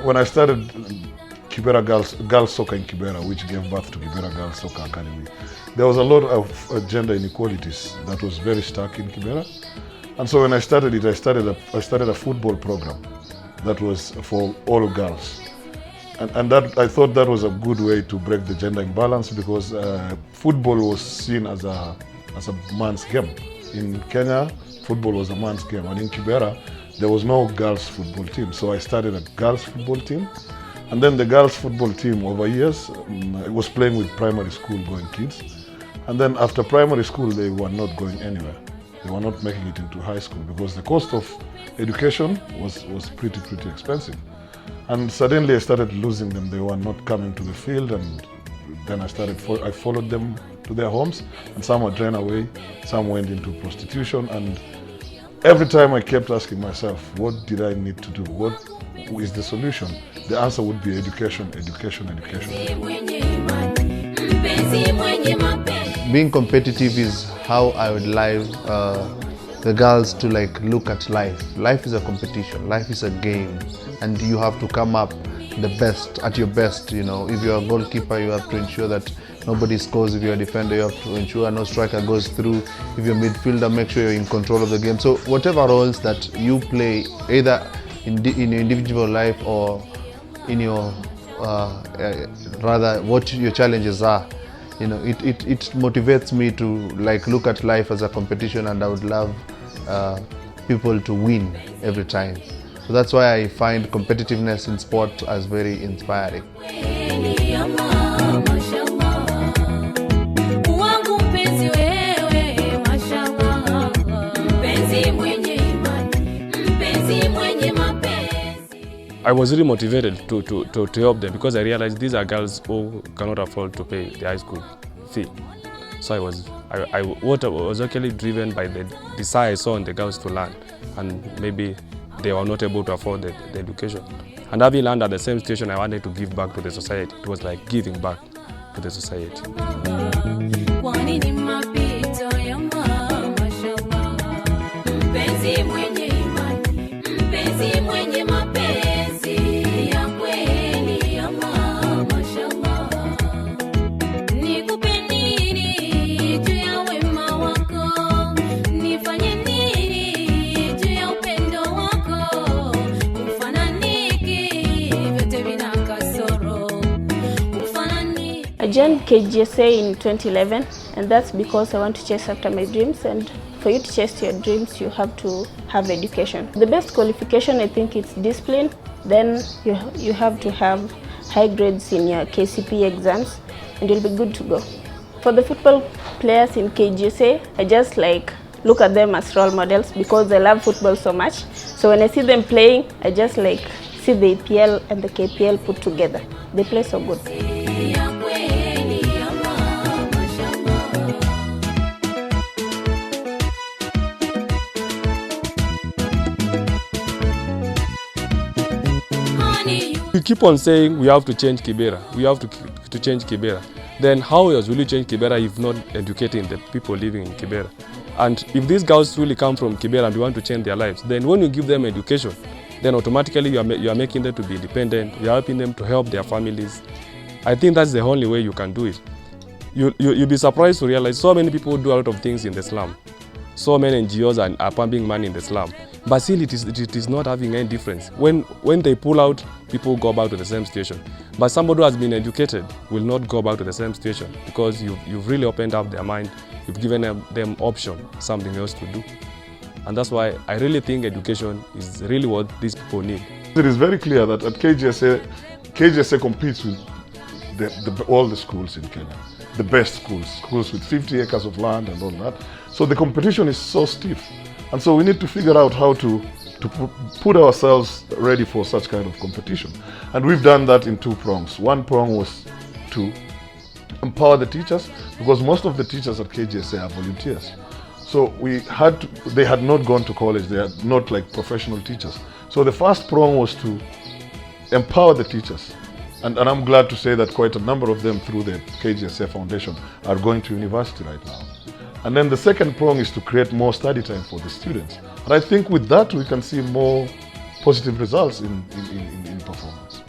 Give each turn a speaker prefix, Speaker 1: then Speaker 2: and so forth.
Speaker 1: When I started Kibera Girls Soccer in Kibera, which gave birth to Kibera Girls Soccer Academy, there was a lot of gender inequalities that was very stark in Kibera. And so when I started it, I started a football program that was for all girls. And that I thought that was a good way to break the gender imbalance, because football was seen as a man's game. In Kenya, football was a man's game, and in Kibera, there was no girls football team. So I started a girls football team. And then the girls football team over years was playing with primary school going kids. And then after primary school, they were not going anywhere. They were not making it into high school because the cost of education was pretty expensive. And suddenly I started losing them. They were not coming to the field, and then I followed them to their homes, and some were drained away, some went into prostitution. And every time I kept asking myself, what did I need to do? What is the solution? The answer would be education, education, education.
Speaker 2: Being competitive is how I would like the girls to look at life. Life is a competition, life is a game, and you have to come up at your best. You know, if you're a goalkeeper, you have to ensure that nobody scores. If you're a defender, you have to ensure no striker goes through. If you're a midfielder, make sure you're in control of the game. So whatever roles that you play, either in your individual life or in your rather what your challenges are, you know, it motivates me to look at life as a competition, and I would love people to win every time. So that's why I find competitiveness in sport as very inspiring.
Speaker 3: I was really motivated to help them, because I realized these are girls who cannot afford to pay the high school fee. So I was actually driven by the desire I saw in the girls to learn, and maybe they were not able to afford the education. And having learned at the same station, I wanted to give back to the society. It was like giving back to the society.
Speaker 4: I joined KGSA in 2011, and that's because I want to chase after my dreams, and for you to chase your dreams, you have to have education. The best qualification, I think, is discipline. Then you have to have high grades in your KCPE exams, and you'll be good to go. For the football players in KGSA, I just look at them as role models because I love football so much. So when I see them playing, I just see the EPL and the KPL put together. They play so good.
Speaker 3: We keep on saying we have to change Kibera, we have to change Kibera. Then how else will you change Kibera if not educating the people living in Kibera? And if these girls really come from Kibera and you want to change their lives, then when you give them education, then automatically you are making them to be independent, you are helping them to help their families. I think that's the only way you can do it. You'll be surprised to realize so many people do a lot of things in the slum. So many NGOs are pumping money in the slum. But still, it is not having any difference. When they pull out, people go back to the same situation. But somebody who has been educated will not go back to the same situation, because you've really opened up their mind. You've given them option, something else to do. And that's why I really think education is really what these people need.
Speaker 1: It is very clear that at KGSA competes with all the schools in Kenya. The best schools with 50 acres of land and all that. So the competition is so stiff. And so we need to figure out how to put ourselves ready for such kind of competition. And we've done that in two prongs. One prong was to empower the teachers, because most of the teachers at KGSA are volunteers. So they had not gone to college, they are not like professional teachers. So the first prong was to empower the teachers. And I'm glad to say that quite a number of them through the KGSA Foundation are going to university right now. And then the second prong is to create more study time for the students. And I think with that we can see more positive results in performance.